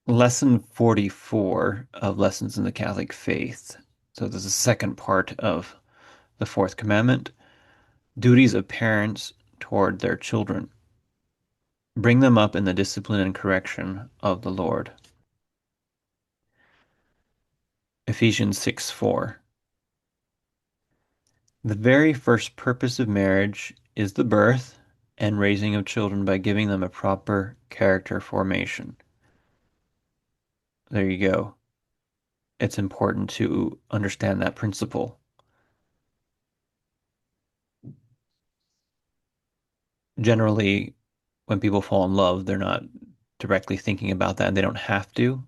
Lesson 44 of Lessons in the Catholic Faith. So this is the second part of the fourth commandment. Duties of parents toward their children. Bring them up in the discipline and correction of the Lord. Ephesians 6:4. The very first purpose of marriage is the birth and raising of children by giving them a proper character formation. There you go. It's important to understand that principle. Generally, when people fall in love, they're not directly thinking about that and they don't have to,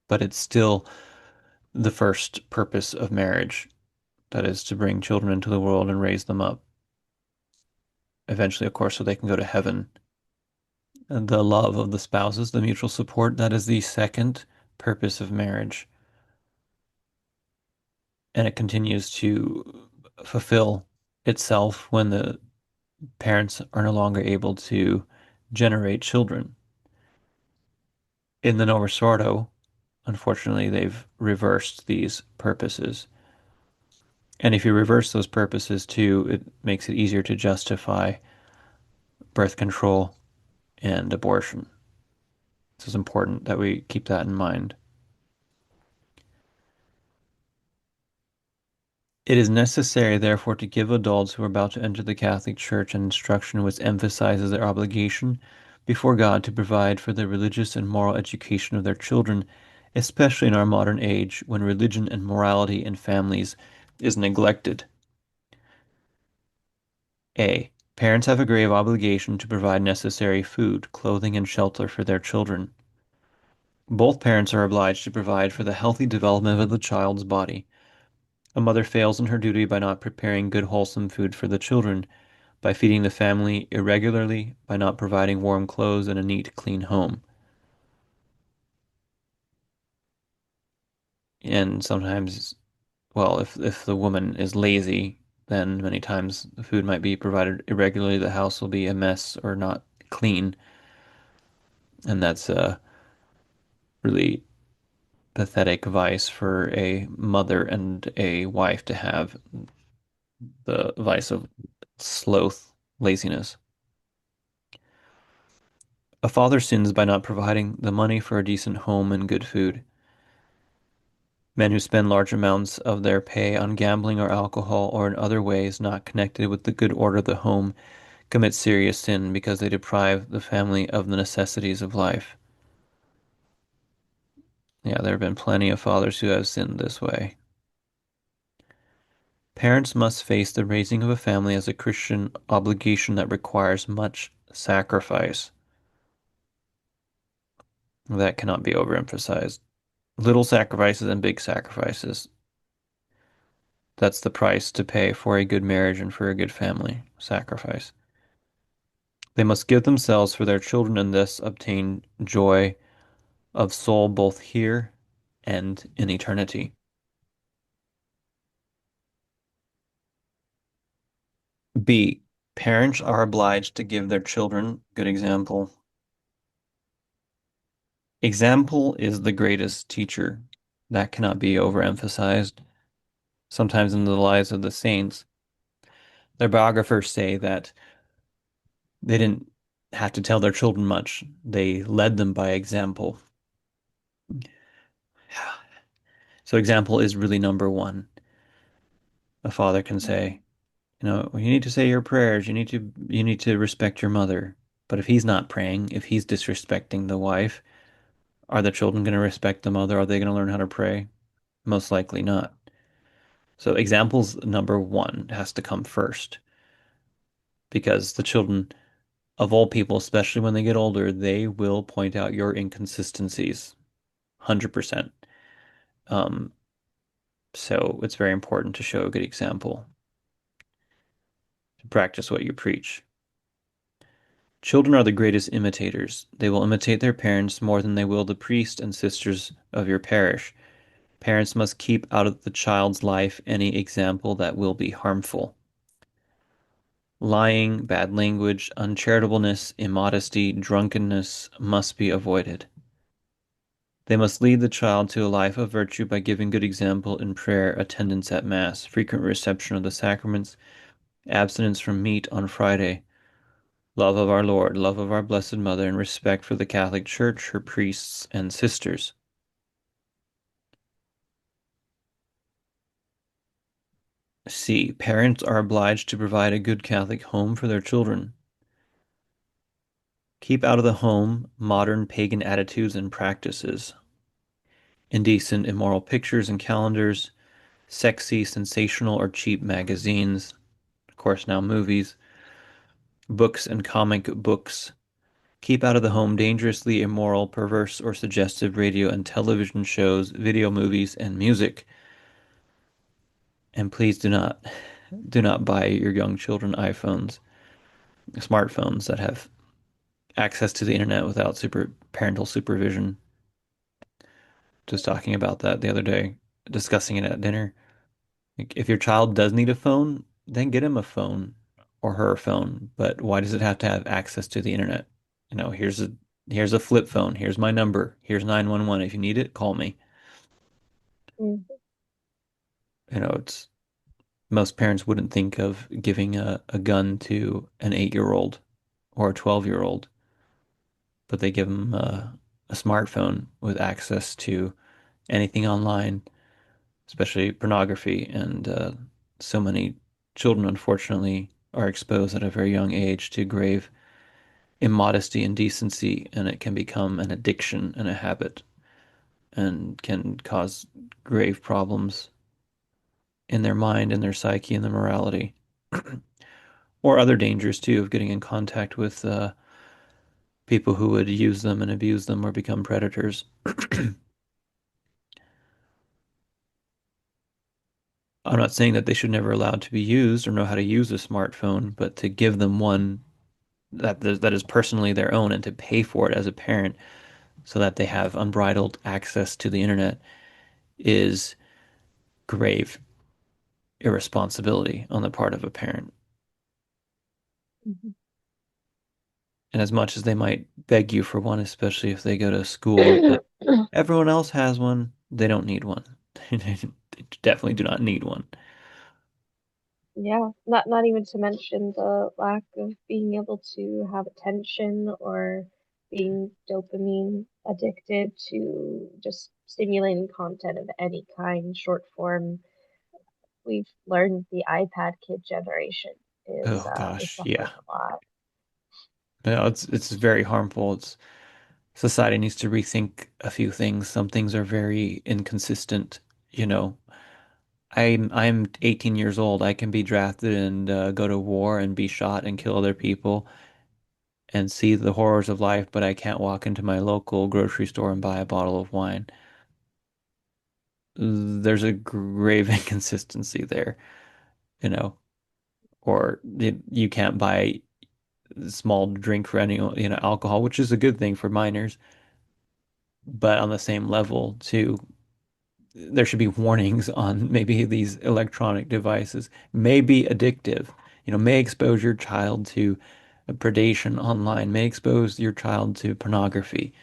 but it's still the first purpose of marriage. That is to bring children into the world and raise them up. Eventually, of course, so they can go to heaven. And the love of the spouses, the mutual support, that is the second purpose of marriage. And it continues to fulfill itself when the parents are no longer able to generate children. In the Novus Ordo, unfortunately, they've reversed these purposes. And if you reverse those purposes too, it makes it easier to justify birth control and abortion. So it's important that we keep that in mind. It is necessary, therefore, to give adults who are about to enter the Catholic Church an instruction which emphasizes their obligation before God to provide for the religious and moral education of their children, especially in our modern age when religion and morality in families is neglected. A. Parents have a grave obligation to provide necessary food, clothing, and shelter for their children. Both parents are obliged to provide for the healthy development of the child's body. A mother fails in her duty by not preparing good, wholesome food for the children, by feeding the family irregularly, by not providing warm clothes and a neat, clean home. And sometimes, well, if the woman is lazy, then many times the food might be provided irregularly, the house will be a mess or not clean, and that's really pathetic vice for a mother and a wife to have, the vice of sloth, laziness. A father sins by not providing the money for a decent home and good food. Men who spend large amounts of their pay on gambling or alcohol or in other ways not connected with the good order of the home commit serious sin because they deprive the family of the necessities of life. Yeah, there have been plenty of fathers who have sinned this way. Parents must face the raising of a family as a Christian obligation that requires much sacrifice. That cannot be overemphasized. Little sacrifices and big sacrifices. That's the price to pay for a good marriage and for a good family. Sacrifice. They must give themselves for their children and thus obtain joy of soul both here and in eternity. B. Parents are obliged to give their children good example. Example is the greatest teacher. That cannot be overemphasized. Sometimes in the lives of the saints, their biographers say that they didn't have to tell their children much. They led them by example. So example is really number one. A father can say, you need to say your prayers. You need to respect your mother. But if he's not praying, if he's disrespecting the wife, are the children going to respect the mother? Are they going to learn how to pray? Most likely not. So examples number one has to come first because the children of all people, especially when they get older, they will point out your inconsistencies, 100%. Um, so it's very important to show a good example, to practice what you preach. Children are the greatest imitators. They will imitate their parents more than they will the priest and sisters of your parish. Parents must keep out of the child's life any example that will be harmful. Lying, bad language, uncharitableness, immodesty, drunkenness must be avoided. They must lead the child to a life of virtue by giving good example in prayer, attendance at Mass, frequent reception of the sacraments, abstinence from meat on Friday, love of our Lord, love of our Blessed Mother, and respect for the Catholic Church, her priests and sisters. C. Parents are obliged to provide a good Catholic home for their children. Keep out of the home modern pagan attitudes and practices, indecent, immoral pictures and calendars, sexy, sensational, or cheap magazines, of course, now movies, books and comic books. Keep out of the home dangerously immoral, perverse, or suggestive radio and television shows, video movies, and music. And please do not buy your young children iPhones, smartphones that have access to the internet without parental supervision. Just talking about that the other day, discussing it at dinner. Like, if your child does need a phone, then get him a phone or her a phone. But why does it have to have access to the internet? Here's a flip phone. Here's my number. Here's 911. If you need it, call me. Mm. It's most parents wouldn't think of giving a gun to an 8-year-old or a 12-year-old, but they give them a smartphone with access to anything online, especially pornography. And so many children, unfortunately, are exposed at a very young age to grave immodesty and decency, and it can become an addiction and a habit and can cause grave problems in their mind, in their psyche, and their morality. Or other dangers too of getting in contact with people who would use them and abuse them or become predators. I'm not saying that they should never allowed to be used or know how to use a smartphone, but to give them one that is personally their own and to pay for it as a parent so that they have unbridled access to the internet is grave irresponsibility on the part of a parent. Mhm. And as much as they might beg you for one, especially if they go to school that everyone else has one, they don't need one. They definitely do not need one. Yeah, not even to mention the lack of being able to have attention or being dopamine addicted to just stimulating content of any kind, short form. We've learned the iPad kid generation Oh is gosh, yeah. suffering a lot. No, it's very harmful. It's society needs to rethink a few things. Some things are very inconsistent. You know, I'm 18 years old. I can be drafted and go to war and be shot and kill other people and see the horrors of life, but I can't walk into my local grocery store and buy a bottle of wine. There's a grave inconsistency there, you know, or you can't buy small drink for any, alcohol, which is a good thing for minors, but on the same level too, there should be warnings on maybe these electronic devices may be addictive, may expose your child to predation online, may expose your child to pornography.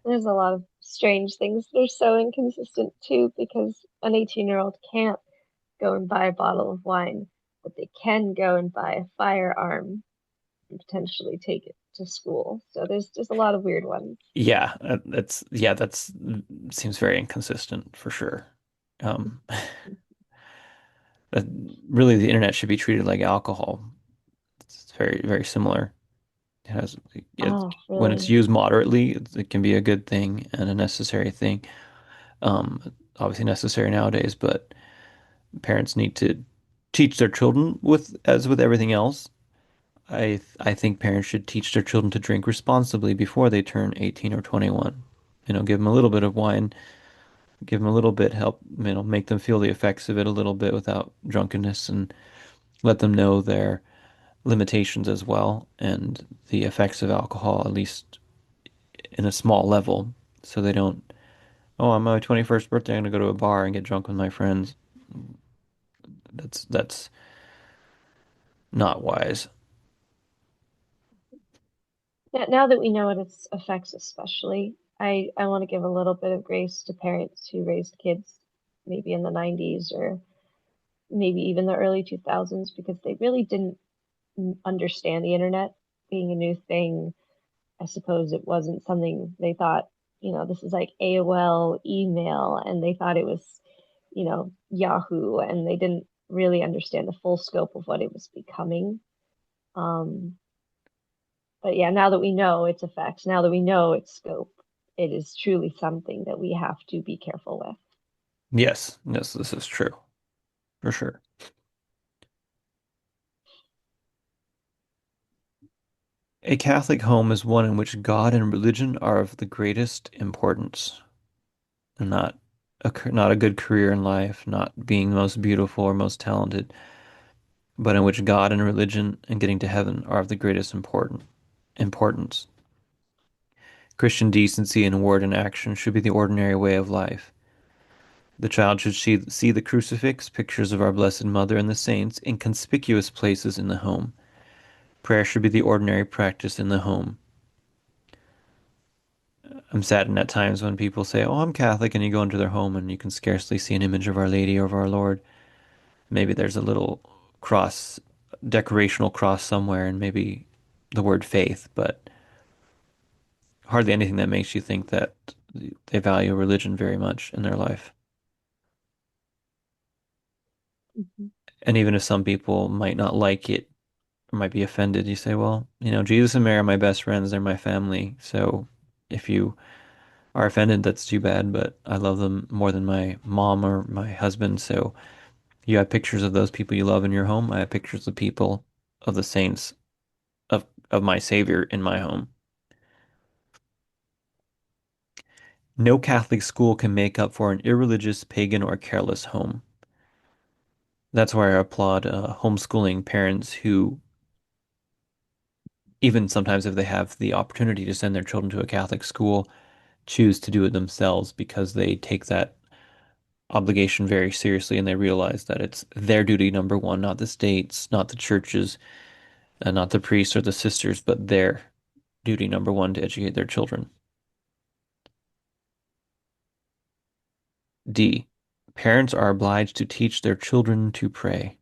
There's a lot of strange things that are so inconsistent too, because an 18-year-old can't go and buy a bottle of wine, but they can go and buy a firearm and potentially take it to school. So there's just a lot of weird ones. Yeah, that's seems very inconsistent for sure. Um, that really the internet should be treated like alcohol. It's very, very similar. It has Oh, when it's really? used moderately, it can be a good thing and a necessary thing. Obviously necessary nowadays, but parents need to teach their children as with everything else. I think parents should teach their children to drink responsibly before they turn 18 or 21. Give them a little bit of wine, give them a little bit, help, make them feel the effects of it a little bit without drunkenness, and let them know their limitations as well and the effects of alcohol, at least in a small level, so they don't, oh, on my 21st birthday, I'm gonna go to a bar and get drunk with my friends. That's not wise. Now that we know its effects, especially, I want to give a little bit of grace to parents who raised kids maybe in the 90s or maybe even the early 2000s because they really didn't understand the internet being a new thing. I suppose it wasn't something they thought, this is like AOL email, and they thought it was, Yahoo, and they didn't really understand the full scope of what it was becoming. Um, but yeah, now that we know its effects, now that we know its scope, it is truly something that we have to be careful with. Yes, yes, this is true, for sure. A Catholic home is one in which God and religion are of the greatest importance, and not a good career in life, not being most beautiful or most talented, but in which God and religion and getting to heaven are of the greatest importance. Christian decency in word and action should be the ordinary way of life. The child should see the crucifix, pictures of our Blessed Mother and the saints in conspicuous places in the home. Prayer should be the ordinary practice in the home. I'm saddened at times when people say, "Oh, I'm Catholic," and you go into their home and you can scarcely see an image of Our Lady or of our Lord. Maybe there's a little cross, decorational cross somewhere, and maybe the word faith, but hardly anything that makes you think that they value religion very much in their life. Mhm. And even if some people might not like it or might be offended, you say, well, Jesus and Mary are my best friends, they're my family. So if you are offended, that's too bad, but I love them more than my mom or my husband. So you have pictures of those people you love in your home. I have pictures of people of the saints of my Savior in my home. No Catholic school can make up for an irreligious, pagan, or careless home. That's why I applaud homeschooling parents who, even sometimes if they have the opportunity to send their children to a Catholic school, choose to do it themselves because they take that obligation very seriously and they realize that it's their duty, number one, not the state's, not the churches, not the priests or the sisters, but their duty, number one, to educate their children. D. Parents are obliged to teach their children to pray.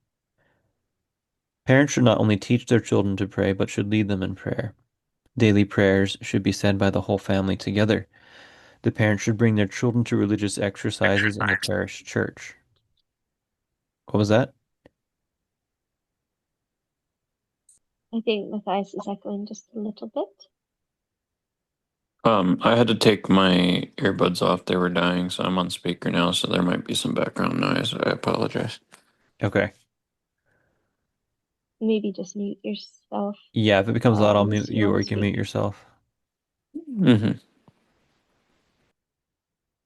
Parents should not only teach their children to pray, but should lead them in prayer. Daily prayers should be said by the whole family together. The parents should bring their children to religious exercises in the parish church. What was that? I think Matthias is echoing just a little bit. I had to take my earbuds off. They were dying, so I'm on speaker now, so there might be some background noise. I apologize. Okay. Maybe just mute yourself Yeah, if it becomes loud, I'll mute unless you you want or to you can speak. mute yourself. hmm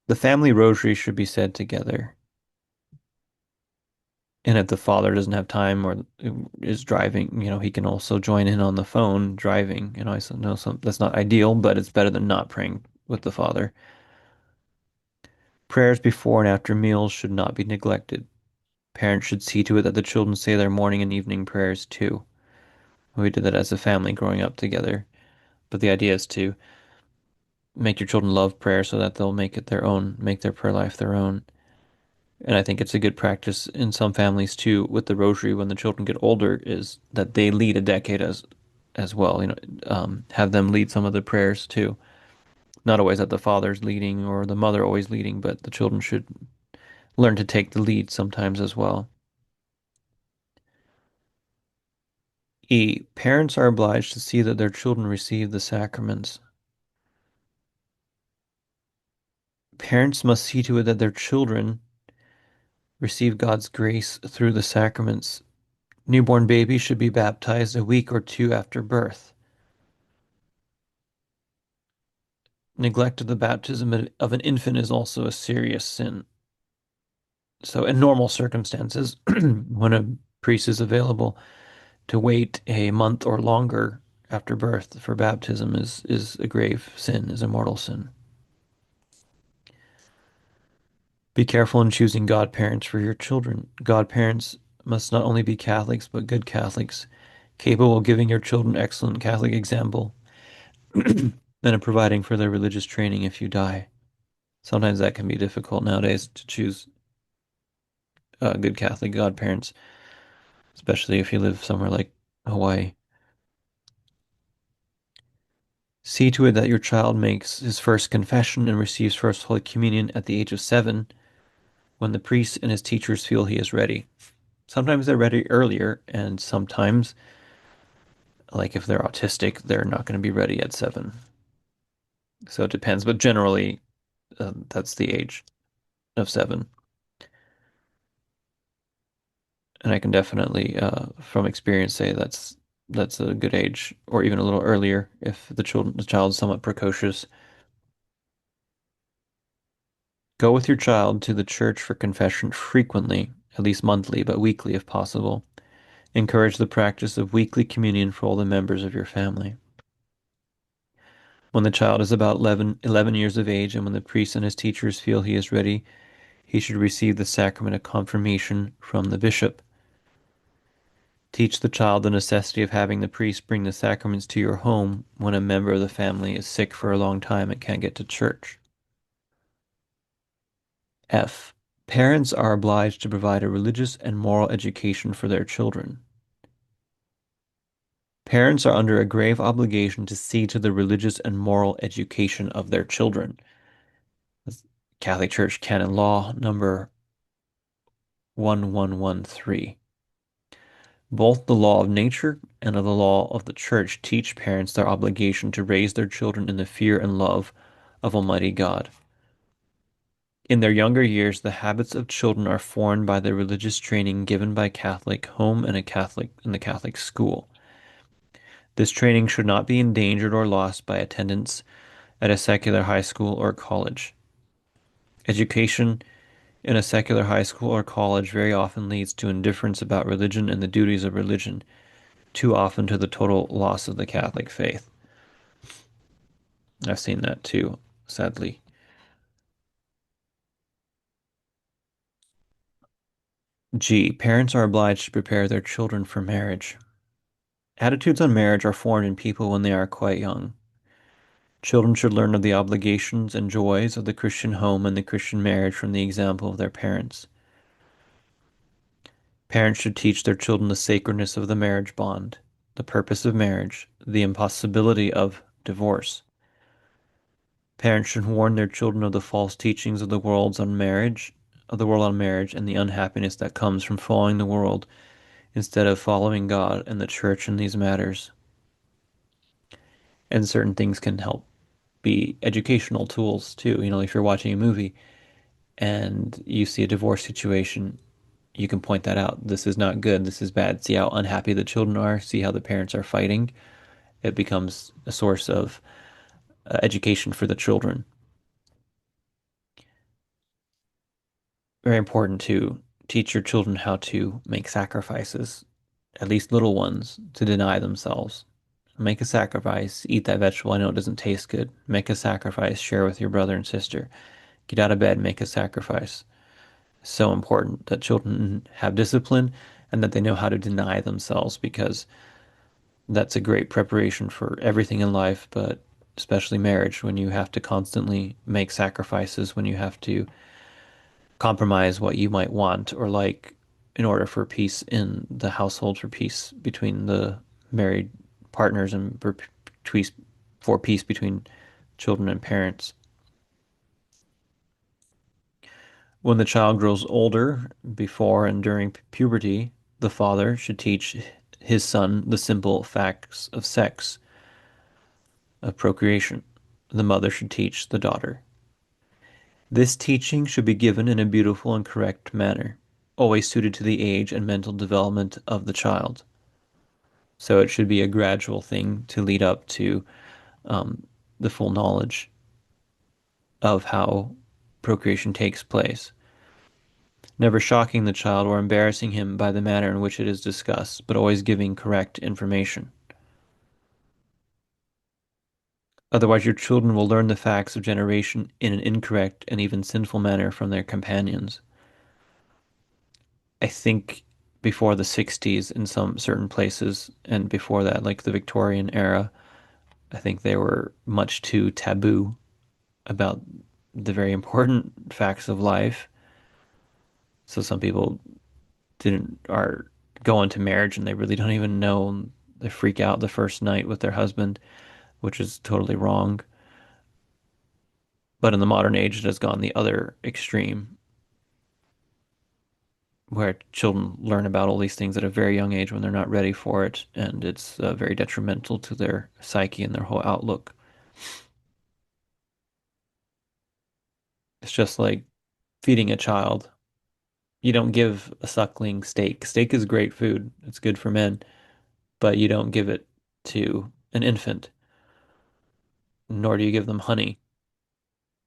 The family rosary should be said together. And if the father doesn't have time or is driving, he can also join in on the phone driving. I know that's not ideal, but it's better than not praying with the father. Prayers before and after meals should not be neglected. Parents should see to it that the children say their morning and evening prayers too. We did that as a family growing up together. But the idea is to make your children love prayer so that they'll make it their own, make their prayer life their own. And I think it's a good practice in some families too with the rosary when the children get older is that they lead a decade as well. Have them lead some of the prayers too. Not always that the father's leading or the mother always leading, but the children should learn to take the lead sometimes as well. E. Parents are obliged to see that their children receive the sacraments. Parents must see to it that their children receive God's grace through the sacraments. Newborn babies should be baptized a week or two after birth. Neglect of the baptism of an infant is also a serious sin. So, in normal circumstances, when a priest is available, to wait a month or longer after birth for baptism is a grave sin, is a mortal sin. Be careful in choosing godparents for your children. Godparents must not only be Catholics, but good Catholics, capable of giving your children excellent Catholic example. and in providing for their religious training if you die. Sometimes that can be difficult nowadays to choose good Catholic godparents, especially if you live somewhere like Hawaii. See to it that your child makes his first confession and receives First Holy Communion at the age of 7 when the priest and his teachers feel he is ready. Sometimes they're ready earlier, and sometimes, like if they're autistic, they're not going to be ready at 7. So it depends, but generally, that's the age of 7. And I can definitely, from experience, say that's a good age, or even a little earlier if the child is somewhat precocious. Go with your child to the church for confession frequently, at least monthly, but weekly if possible. Encourage the practice of weekly communion for all the members of your family. When the child is about 11 years of age and when the priest and his teachers feel he is ready, he should receive the sacrament of confirmation from the bishop. Teach the child the necessity of having the priest bring the sacraments to your home when a member of the family is sick for a long time and can't get to church. F. Parents are obliged to provide a religious and moral education for their children. Parents are under a grave obligation to see to the religious and moral education of their children. That's Catholic Church Canon Law number 1113. Both the law of nature and of the law of the Church teach parents their obligation to raise their children in the fear and love of Almighty God. In their younger years, the habits of children are formed by the religious training given by Catholic home and the Catholic school. This training should not be endangered or lost by attendance at a secular high school or college. Education in a secular high school or college very often leads to indifference about religion and the duties of religion, too often to the total loss of the Catholic faith. I've seen that too, sadly. G. Parents are obliged to prepare their children for marriage. Attitudes on marriage are formed in people when they are quite young. Children should learn of the obligations and joys of the Christian home and the Christian marriage from the example of their parents. Parents should teach their children the sacredness of the marriage bond, the purpose of marriage, the impossibility of divorce. Parents should warn their children of the false teachings of the world on marriage, and the unhappiness that comes from following the world instead of following God and the church in these matters. And certain things can help be educational tools too. If you're watching a movie and you see a divorce situation, you can point that out. This is not good. This is bad. See how unhappy the children are. See how the parents are fighting. It becomes a source of education for the children. Very important to teach your children how to make sacrifices, at least little ones, to deny themselves. Make a sacrifice, eat that vegetable. I know it doesn't taste good. Make a sacrifice, share with your brother and sister. Get out of bed, make a sacrifice. So important that children have discipline and that they know how to deny themselves because that's a great preparation for everything in life, but especially marriage when you have to constantly make sacrifices, when you have to compromise what you might want or like in order for peace in the household, for peace between the married partners, and for peace between children and parents. When the child grows older, before and during puberty, the father should teach his son the simple facts of sex, of procreation. The mother should teach the daughter. This teaching should be given in a beautiful and correct manner, always suited to the age and mental development of the child. So it should be a gradual thing to lead up to the full knowledge of how procreation takes place, never shocking the child or embarrassing him by the manner in which it is discussed, but always giving correct information. Otherwise, your children will learn the facts of generation in an incorrect and even sinful manner from their companions. I think before the 60s in some certain places, and before that, like the Victorian era, I think they were much too taboo about the very important facts of life. So some people didn't are go into marriage and they really don't even know. They freak out the first night with their husband, which is totally wrong. But in the modern age, it has gone the other extreme, where children learn about all these things at a very young age when they're not ready for it, and it's very detrimental to their psyche and their whole outlook. It's just like feeding a child. You don't give a suckling steak. Steak is great food. It's good for men, but you don't give it to an infant, nor do you give them honey.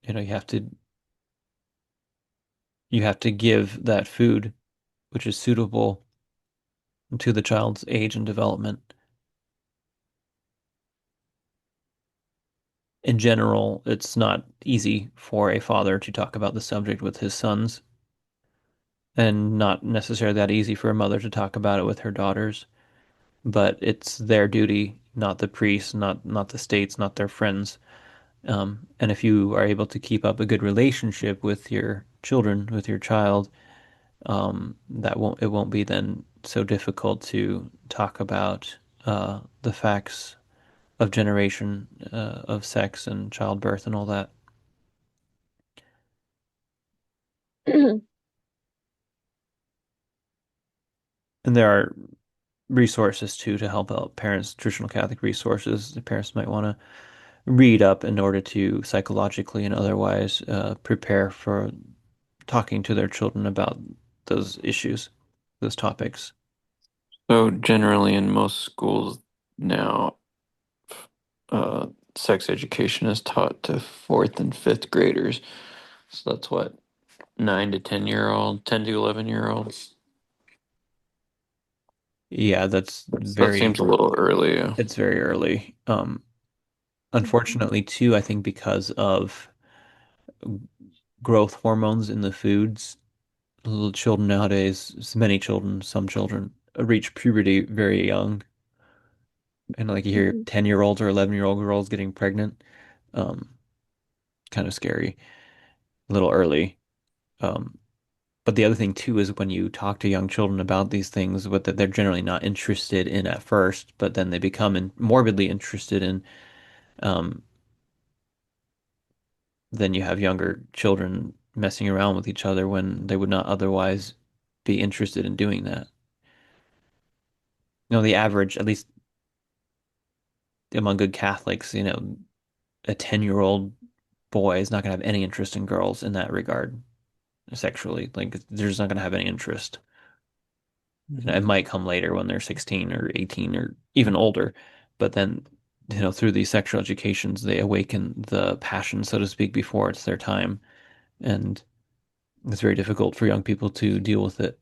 You know, you have to give that food which is suitable to the child's age and development. In general, it's not easy for a father to talk about the subject with his sons, and not necessarily that easy for a mother to talk about it with her daughters. But it's their duty, not the priest, not the states, not their friends. And if you are able to keep up a good relationship with your children, with your child, that won't be then so difficult to talk about the facts of generation, of sex and childbirth and all that. And there are resources too to help out parents, traditional Catholic resources. The parents might want to read up in order to psychologically and otherwise prepare for talking to their children about those issues, those topics. So generally in most schools now, uh, sex education is taught to fourth and fifth graders. So that's what, 9 to 10-year-old, 10 to 11-year-olds. Yeah, that's So that seems very, a little early. Yeah. it's very early. Mhm. Unfortunately, too, I think because of growth hormones in the foods, little children nowadays, many children, some children reach puberty very young. And like you hear Mhm. 10-year-olds or 11-year-old girls getting pregnant. Um, Kind of scary, a little early. Um, but the other thing too is when you talk to young children about these things, what that they're generally not interested in at first, but then they become morbidly interested in, um, then you have younger children messing around with each other when they would not otherwise be interested in doing that. The average, at least among good Catholics, a 10-year-old boy is not going to have any interest in girls in that regard, sexually. Like, they're just not going to have any interest. It Mhm. might come later when they're 16 or 18 or even older, but then, through these sexual educations, they awaken the passion, so to speak, before it's their time. And it's very difficult for young people to deal with it.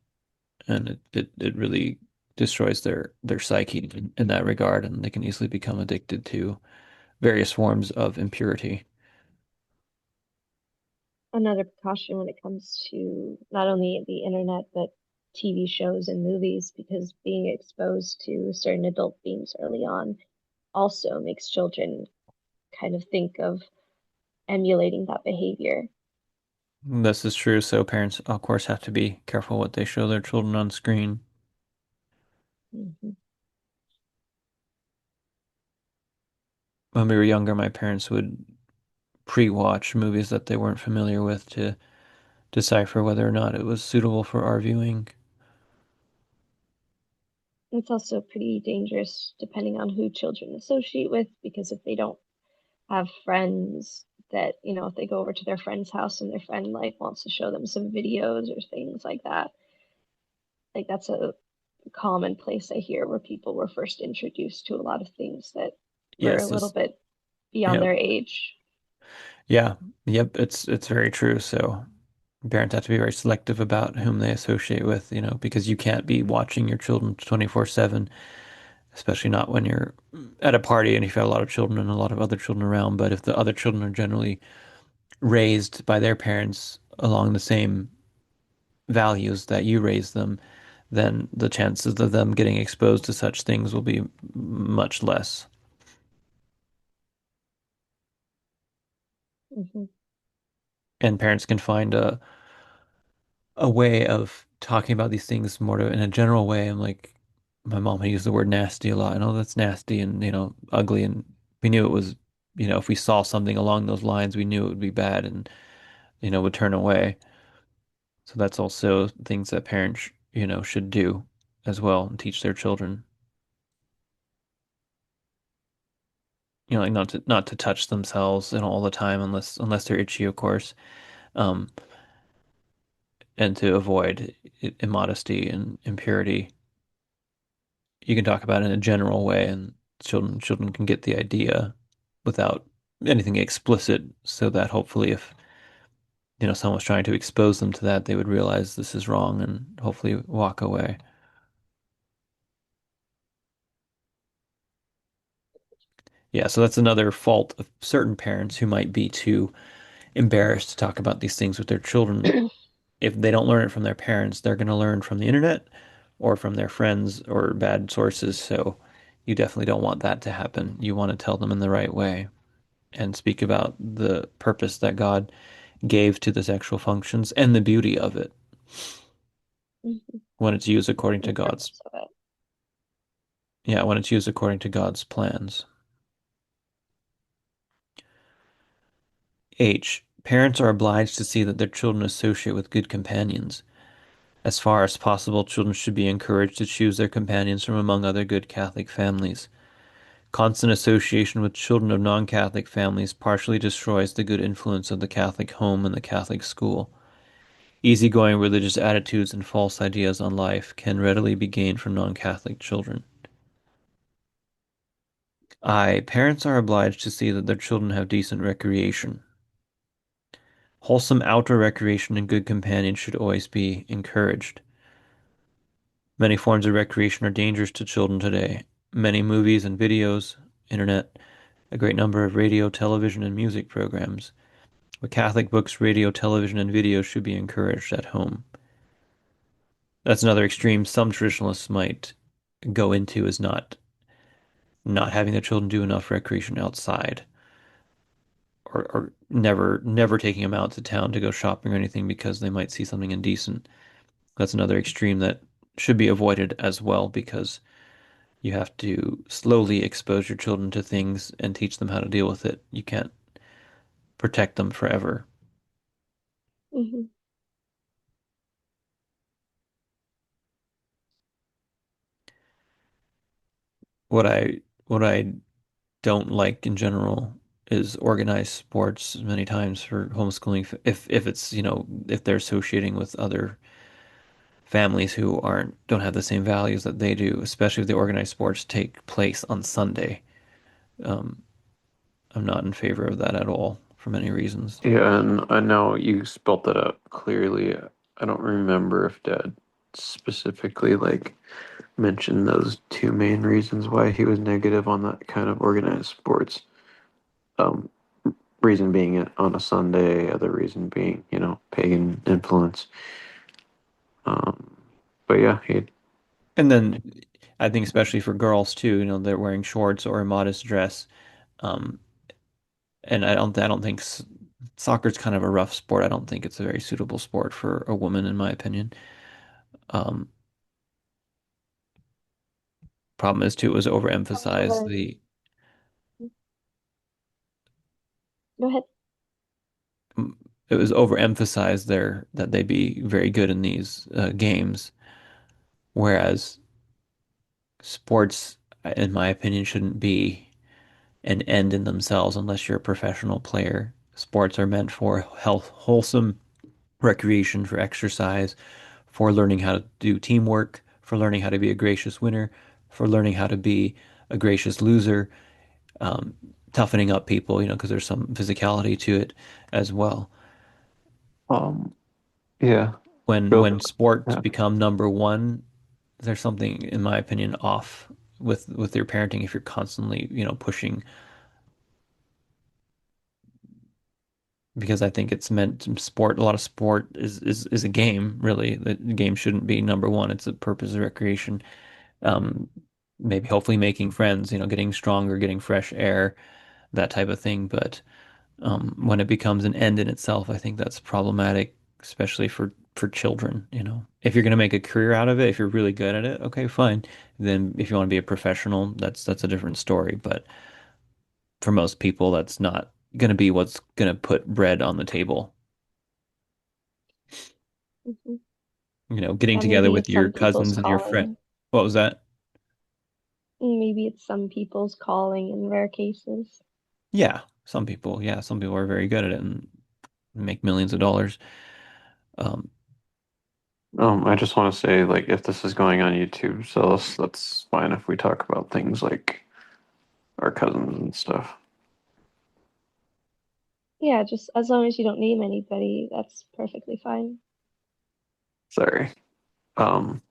And it really destroys their psyche in that regard, and they can easily become addicted to various forms of impurity. Another precaution when it comes to not only the internet, but TV shows and movies, because being exposed to certain adult themes early on also makes children kind of think of emulating that behavior. This is true, so parents, of course, have to be careful what they show their children on screen. Mhm. When we were younger, my parents would pre-watch movies that they weren't familiar with to decipher whether or not it was suitable for our viewing. It's also pretty dangerous depending on who children associate with, because if they don't have friends that, if they go over to their friend's house and their friend like wants to show them some videos or things like that, like that's a common place I hear where people were first introduced to a lot of things that were a Yes, little this, bit beyond yep, their age. yeah, yep, it's very true. So parents have to be very selective about whom they associate with, because you can't be watching your children 24/7, especially not when you're at a party and if you have a lot of children and a lot of other children around. But if the other children are generally raised by their parents along the same values that you raised them, then the chances of them getting exposed to such things will be much less. Hmm. And parents can find a way of talking about these things more in a general way. I'm like, my mom had used the word nasty a lot. I know that's nasty and, ugly. And we knew it was, if we saw something along those lines, we knew it would be bad and, would turn away. So that's also things that parents, should do as well and teach their children. Like not to touch themselves, all the time unless they're itchy, of course. Um, and to avoid immodesty and impurity. You can talk about it in a general way, and children can get the idea without anything explicit, so that hopefully, if someone's trying to expose them to that, they would realize this is wrong and hopefully walk away. Yeah, so that's another fault of certain parents who might be too embarrassed to talk about these things with their children. If they don't learn it from their parents, they're going to learn from the internet or from their friends or bad sources. So you definitely don't want that to happen. You want to tell them in the right way and speak about the purpose that God gave to the sexual functions and the beauty of it Hmm. when it's used according to The God's, purpose of it. yeah, when it's used according to God's plans. H. Parents are obliged to see that their children associate with good companions. As far as possible, children should be encouraged to choose their companions from among other good Catholic families. Constant association with children of non-Catholic families partially destroys the good influence of the Catholic home and the Catholic school. Easygoing religious attitudes and false ideas on life can readily be gained from non-Catholic children. I. Parents are obliged to see that their children have decent recreation. Wholesome outdoor recreation and good companions should always be encouraged. Many forms of recreation are dangerous to children today. Many movies and videos, internet, a great number of radio, television, and music programs. But Catholic books, radio, television, and video should be encouraged at home. That's another extreme some traditionalists might go into is not having their children do enough recreation outside or never taking them out to town to go shopping or anything because they might see something indecent. That's another extreme that should be avoided as well because you have to slowly expose your children to things and teach them how to deal with it. You can't protect them forever. Hmm. What I don't like in general is organized sports many times for homeschooling if it's, if they're associating with other families who don't have the same values that they do, especially if the organized sports take place on Sunday. Um, I'm not in favor of that at all for many reasons. Yeah, and I know you spelt that out clearly. I don't remember if Dad specifically mentioned those two main reasons why he was negative on that kind of organized sports. Um, Reason being it on a Sunday, other reason being, pagan influence. Um, but yeah, he, And then I think especially for girls too, they're wearing shorts or a modest dress. Um, and I don't think soccer's kind of a rough sport. I don't think it's a very suitable sport for a woman, in my opinion. Um, Problem is too, it was overemphasized. However, go ahead. It was overemphasized there that they be very good in these games, whereas sports, in my opinion, shouldn't be an end in themselves unless you're a professional player. Sports are meant for health, wholesome recreation, for exercise, for learning how to do teamwork, for learning how to be a gracious winner, for learning how to be a gracious loser, um, toughening up people, because there's some physicality to it as well. um, yeah, When real, sports yeah. become number one, there's something, in my opinion, off with your parenting if you're constantly, pushing because I think it's meant to sport. A lot of sport is a game, really. The game shouldn't be number one. It's a purpose of recreation. Um, Maybe hopefully making friends, getting stronger, getting fresh air, that type of thing. But When it becomes an end in itself, I think that's problematic, especially for children, you know. If you're going to make a career out of it, if you're really good at it, okay, fine. Then if you want to be a professional, that's a different story. But for most people, that's not going to be what's going to put bread on the table. Mhm. You know, getting Yeah, together maybe with it's your some people's cousins and your friend. calling. What was that? Maybe it's some people's calling in rare cases. Yeah, some people are very good at it and make millions of dollars. Um, I just want to say, like, if this is going on YouTube, so that's fine if we talk about things like our cousins and stuff. Yeah, just as long as you don't name anybody, that's perfectly fine. Sorry. Um,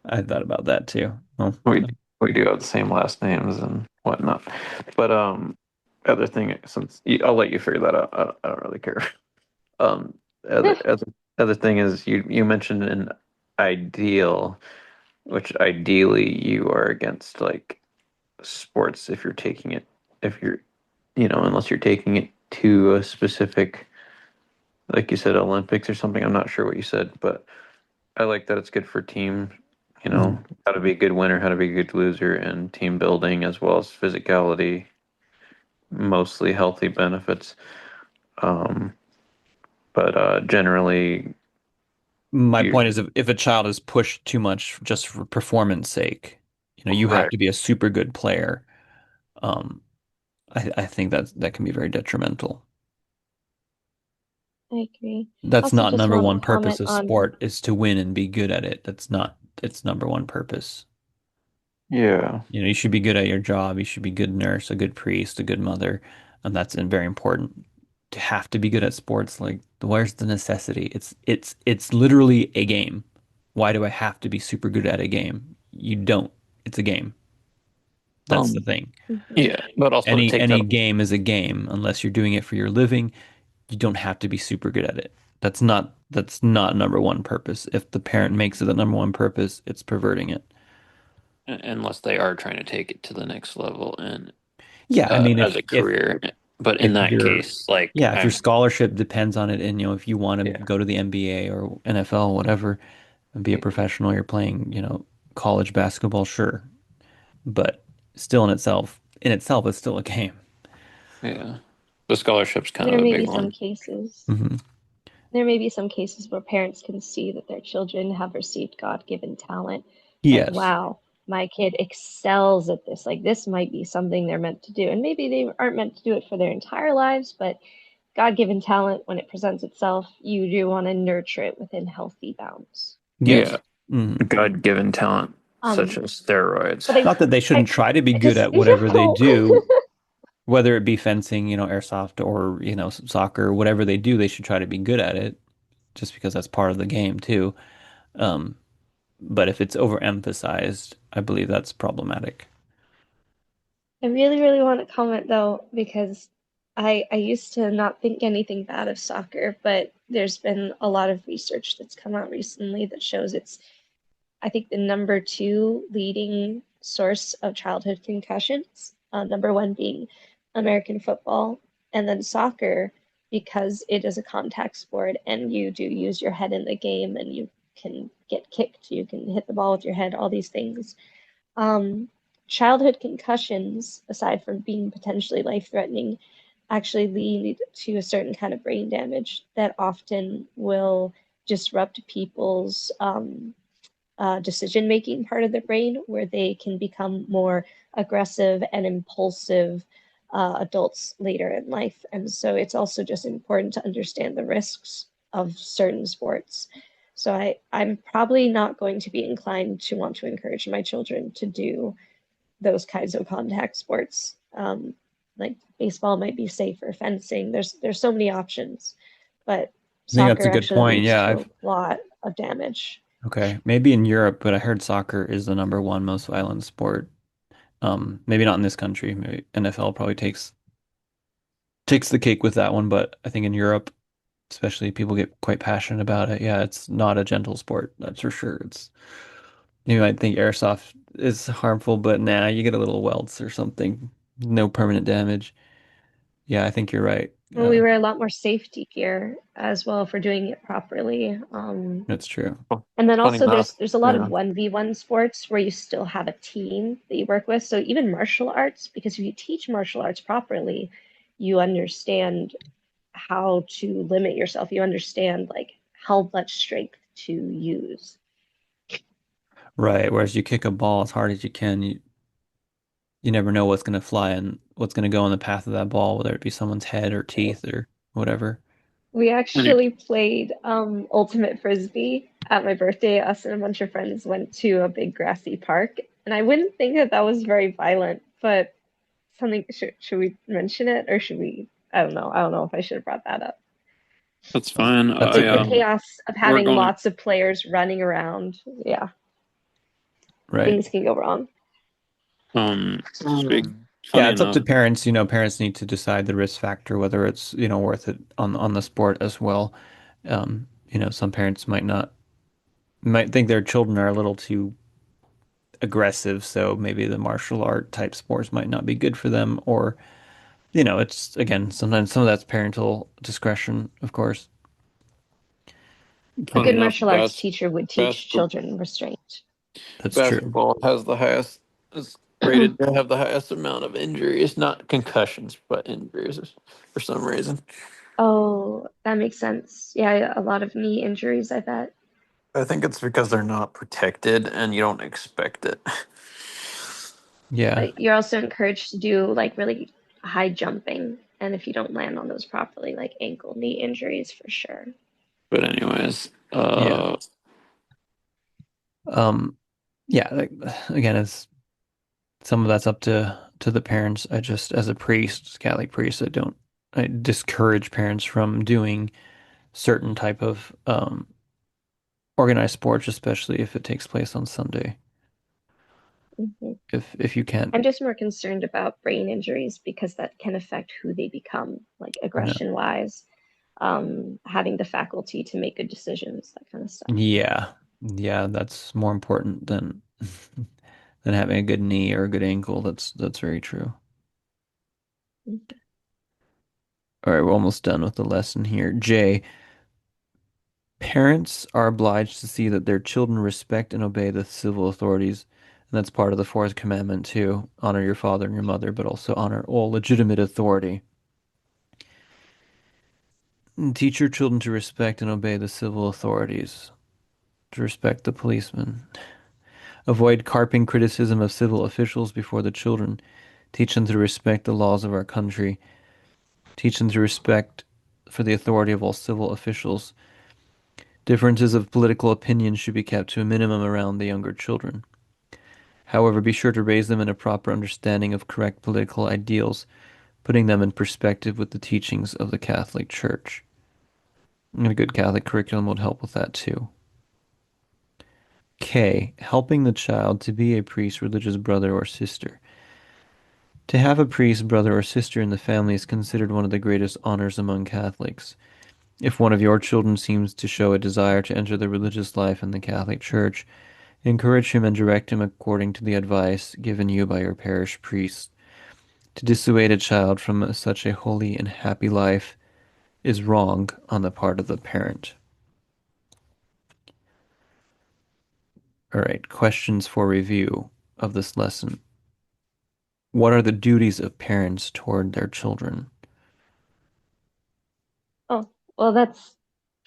I thought about that too. Well, we we do have the same last names and whatnot, but other thing, I'll let you figure that out. I don't really care. Um, other thing is you mentioned an ideal, which ideally you are against like sports if you're taking it if you're unless you're taking it to a specific, like you said, Olympics or something. I'm not sure what you said, but I like that it's good for team, mhm. how to be a good winner, how to be a good loser, and team building as well as physicality, mostly healthy benefits. Um, but generally, My you point is if a child is pushed too much just for performance sake, you know, you have right. to be a super good player. Um, I think that can be very detrimental. I agree. That's Also, not just number want one to purpose comment of on, sport is to win and be good at it. That's not its number one purpose. Yeah. You know, you should be good at your job. You should be a good nurse, a good priest, a good mother, and that's very important. To have to be good at sports, like where's the necessity? It's literally a game. Why do I have to be super good at a game? You don't. It's a game. That's the Um, thing. mhm. yeah, but also to take Any that. game is a game unless you're doing it for your living. You don't have to be super good at it. That's not number one purpose. If the parent makes it the number one purpose, it's perverting it. Unless they are trying to take it to the next level and Yeah, I mean as a career. But in if that your case, like yeah, if your scholarship depends on it and you know if you want to yeah, go to the NBA or NFL, whatever, and be a professional, you're playing, you know, college basketball, sure. But still in itself it's still a game. yeah, the scholarship's kind of There the may big be some one. cases. Hmm. There may be some cases where parents can see that their children have received God-given talent. Like, Yes. wow, my kid excels at this. Like, this might be something they're meant to do. And maybe they aren't meant to do it for their entire lives, but God-given talent, when it presents itself, you do want to nurture it within healthy bounds. Yeah, Yes. Hmm. God-given talent such Um, as steroids. but Not that they shouldn't try to be I good just, at whatever they no. do, whether it be fencing, you know, airsoft or, you know, soccer, whatever they do, they should try to be good at it just because that's part of the game too. Um, but if it's overemphasized, I believe that's problematic. I really, really want to comment though, because I used to not think anything bad of soccer, but there's been a lot of research that's come out recently that shows it's, I think, the number two leading source of childhood concussions. Number one being American football, and then soccer, because it is a contact sport and you do use your head in the game and you can get kicked, you can hit the ball with your head, all these things. Um, Childhood concussions, aside from being potentially life-threatening, actually lead to a certain kind of brain damage that often will disrupt people's decision-making part of the brain, where they can become more aggressive and impulsive adults later in life. And so it's also just important to understand the risks of certain sports. So I'm probably not going to be inclined to want to encourage my children to do those kinds of contact sports. Like baseball might be safer, fencing. There's so many options, but I think that's a soccer good actually point. leads Yeah, to I've a lot of damage. okay, maybe in Europe, but I heard soccer is the number one most violent sport. Maybe not in this country. Maybe NFL probably takes the cake with that one, but I think in Europe, especially people get quite passionate about it. Yeah, it's not a gentle sport, that's for sure. It's you might think airsoft is harmful, but nah, you get a little welts or something. No permanent damage. Yeah, I think you're right. Well, we wear a lot more safety gear as well if we're doing it properly. That's true. Oh, And then funny also enough, there's a lot of yeah. 1v1 sports where you still have a team that you work with. So even martial arts, because if you teach martial arts properly, you understand how to limit yourself. You understand like how much strength to use. Right. Whereas you kick a ball as hard as you can, you never know what's going to fly and what's going to go in the path of that ball, whether it be someone's head or Right. teeth or whatever. We Any- actually played ultimate frisbee at my birthday. Us and a bunch of friends went to a big grassy park, and I wouldn't think that that was very violent, but something should we mention it or should we? I don't know. I don't know if I should have brought that up. That's fine. That's Like the okay. chaos of We're having going. lots of players running around. Yeah, Right. things can go wrong. Speak. Yeah, Funny it's up enough, to parents. Parents need to decide the risk factor, whether it's, worth it on the sport as well. Some parents might think their children are a little too aggressive, so maybe the martial art type sports might not be good for them, or, it's again, sometimes some of that's parental discretion, of course. A funny good And enough, martial arts teacher would teach basketball, children restraint. that's true. basketball has the highest, is rated to have the highest amount of injuries, not concussions, but injuries for some reason. Oh, that makes sense. Yeah, a lot of knee injuries, I bet. I think it's because they're not protected and you don't expect it. Yeah. But you're also encouraged to do like really high jumping. And if you don't land on those properly, like ankle, knee injuries for sure. But anyways, Yeah. Um, yeah, again, it's some of that's up to the parents. I just, as a priest, Catholic priest, I discourage parents from doing certain type of organized sports, especially if it takes place on Sunday. Hmm. If you can't, I'm just more concerned about brain injuries because that can affect who they become, like you know, aggression wise, having the faculty to make good decisions, that kind of stuff. yeah, yeah, that's more important than than having a good knee or a good ankle. That's very true. Mhm. All right, we're almost done with the lesson here. J, parents are obliged to see that their children respect and obey the civil authorities. And that's part of the fourth commandment too. Honor your father and your mother, but also honor all legitimate authority. And teach your children to respect and obey the civil authorities, to respect the policeman. Avoid carping criticism of civil officials before the children. Teach them to respect the laws of our country. Teach them to respect for the authority of all civil officials. Differences of political opinion should be kept to a minimum around the younger children. However, be sure to raise them in a proper understanding of correct political ideals, putting them in perspective with the teachings of the Catholic Church. And a good Catholic curriculum would help with that too. K. Helping the child to be a priest, religious brother, or sister. To have a priest, brother, or sister in the family is considered one of the greatest honors among Catholics. If one of your children seems to show a desire to enter the religious life in the Catholic Church, encourage him and direct him according to the advice given you by your parish priest. To dissuade a child from such a holy and happy life is wrong on the part of the parent. All right, questions for review of this lesson. What are the duties of parents toward their children? Oh, well, that's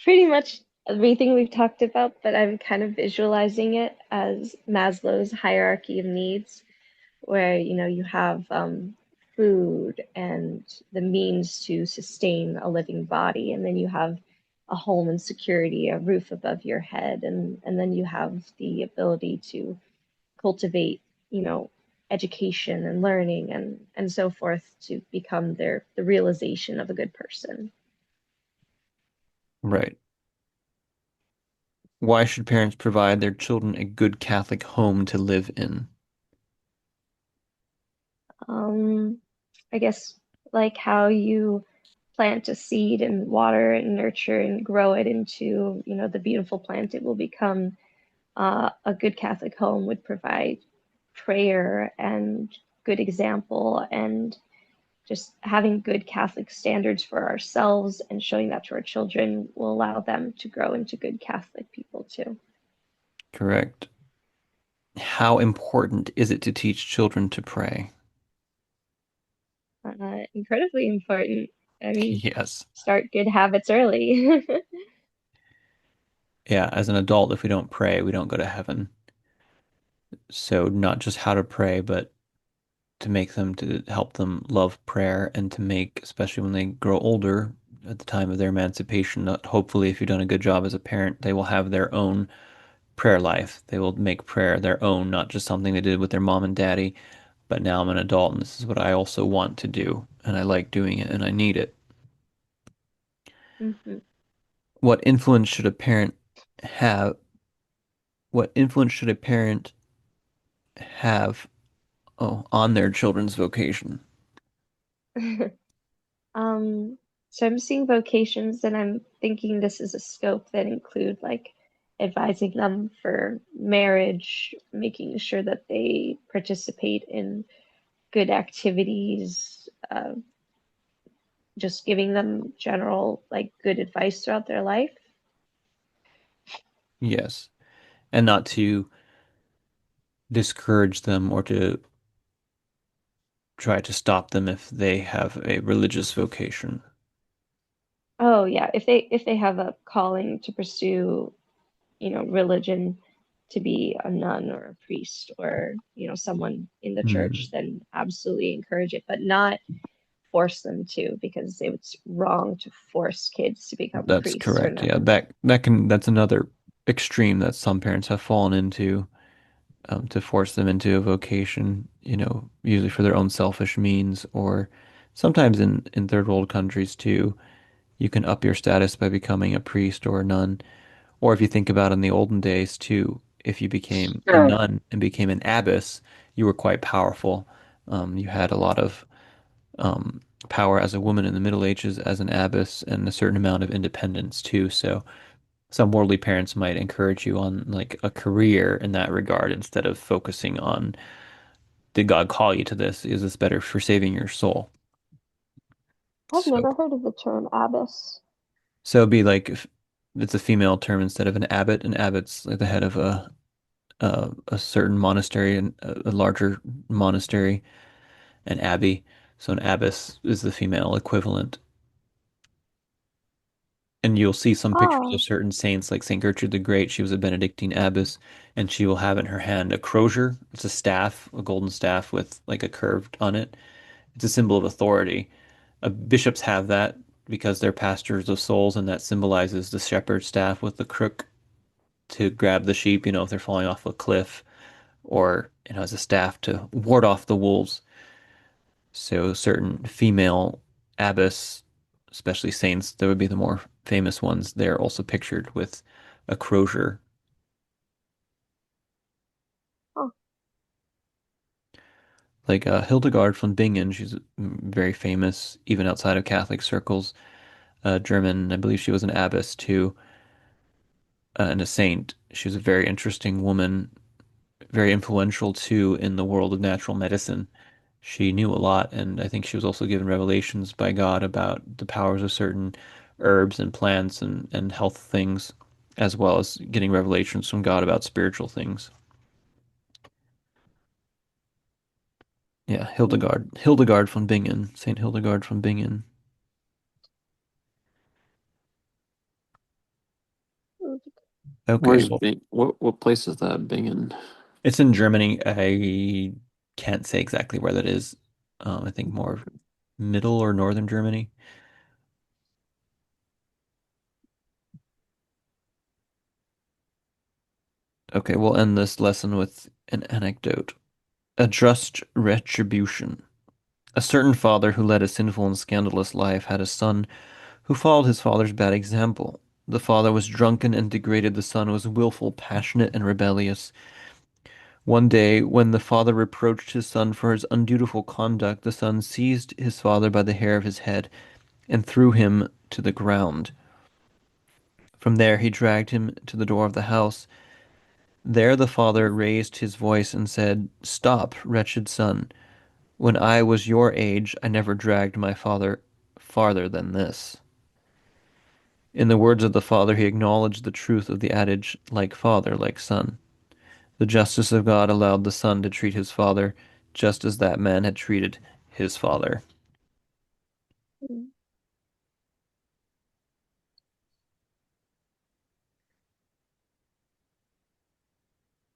pretty much everything we've talked about, but I'm kind of visualizing it as Maslow's hierarchy of needs, where you have food and the means to sustain a living body, and then you have a home and security, a roof above your head, and then you have the ability to cultivate, you know, education and learning and so forth to become the realization of a good person. Right. Why should parents provide their children a good Catholic home to live in? Um, I guess like how you plant a seed and water and nurture and grow it into, the beautiful plant it will become. A good Catholic home would provide prayer and good example and just having good Catholic standards for ourselves and showing that to our children will allow them to grow into good Catholic people too. Correct. How important is it to teach children to pray? Incredibly important. I mean, Yes. start good habits early. Yeah, as an adult, if we don't pray, we don't go to heaven. So not just how to pray, but to make them to help them love prayer and to make, especially when they grow older, at the time of their emancipation, that hopefully if you've done a good job as a parent, they will have their own prayer life. They will make prayer their own, not just something they did with their mom and daddy, but now I'm an adult and this is what I also want to do and I like doing it and I need it. hmm What influence should a parent have? What influence should a parent have, on their children's vocation? Um, so I'm seeing vocations and I'm thinking this is a scope that include like advising them for marriage, making sure that they participate in good activities, just giving them general like good advice throughout their life. Yes. And not to discourage them or to try to stop them if they have a religious vocation. Oh yeah, if they have a calling to pursue, religion, to be a nun or a priest or, someone in the church, Hmm. then absolutely encourage it, but not force them to, because it's wrong to force kids to become That's priests or correct. Yeah, nuns. that's another extreme that some parents have fallen into, to force them into a vocation, usually for their own selfish means, or sometimes in third world countries too, you can up your status by becoming a priest or a nun. Or if you think about in the olden days too, if you became a Sure. nun and became an abbess, you were quite powerful. You had a lot of um, power as a woman in the Middle Ages as an abbess and a certain amount of independence too. So some worldly parents might encourage you on like a career in that regard instead of focusing on did God call you to this? Is this better for saving your soul? I've So never heard of the term abbess. so it'd be like if it's a female term instead of an abbot. An abbot's like the head of a certain monastery and a larger monastery, an abbey. So an abbess is the female equivalent. And you'll see some pictures of Oh, certain saints, like Saint Gertrude the Great. She was a Benedictine abbess, and she will have in her hand a crozier. It's a staff, a golden staff with like a curved on it. It's a symbol of authority. Bishops have that because they're pastors of souls, and that symbolizes the shepherd's staff with the crook to grab the sheep, if they're falling off a cliff, or, as a staff to ward off the wolves. So certain female abbess, especially saints, that would be the more famous ones. They're also pictured with a crozier. oh, Like Hildegard von Bingen, she's very famous even outside of Catholic circles. German, I believe she was an abbess too, and a saint. She was a very interesting woman, very influential too in the world of natural medicine. She knew a lot, and I think she was also given revelations by God about the powers of certain herbs and plants and health things, as well as getting revelations from God about spiritual things. Yeah, hmm. Hildegard von Bingen, Saint Hildegard von Bingen. Okay, Where's well, Bing? What place is that Bingen? it's in Germany. I can't say exactly where that is. I think more middle or northern Germany. Okay, we'll end this lesson with an anecdote. A just retribution. A certain father who led a sinful and scandalous life had a son who followed his father's bad example. The father was drunken and degraded. The son was willful, passionate, and rebellious. One day, when the father reproached his son for his undutiful conduct, the son seized his father by the hair of his head and threw him to the ground. From there, he dragged him to the door of the house. There, the father raised his voice and said, "Stop, wretched son. When I was your age, I never dragged my father farther than this. In the words of the father, he acknowledged the truth of the adage, like father, like son. The justice of God allowed the son to treat his father just as that man had treated his father. Mm.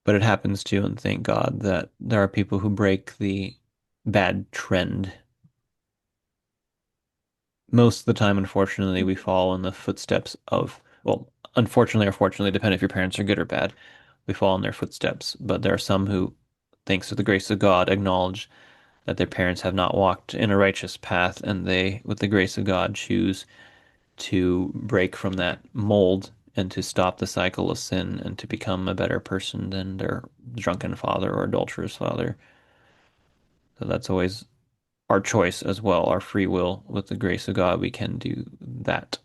But it happens too, and thank God that there are people who break the bad trend. Most of the time, unfortunately, we follow in the footsteps of, well, unfortunately or fortunately, depending if your parents are good or bad, we follow in their footsteps. But there are some who, thanks to the grace of God, acknowledge that their parents have not walked in a righteous path, and they, with the grace of God, choose to break from that mold and to stop the cycle of sin and to become a better person than their drunken father or adulterous father. So that's always our choice as well, our free will. With the grace of God, we can do that.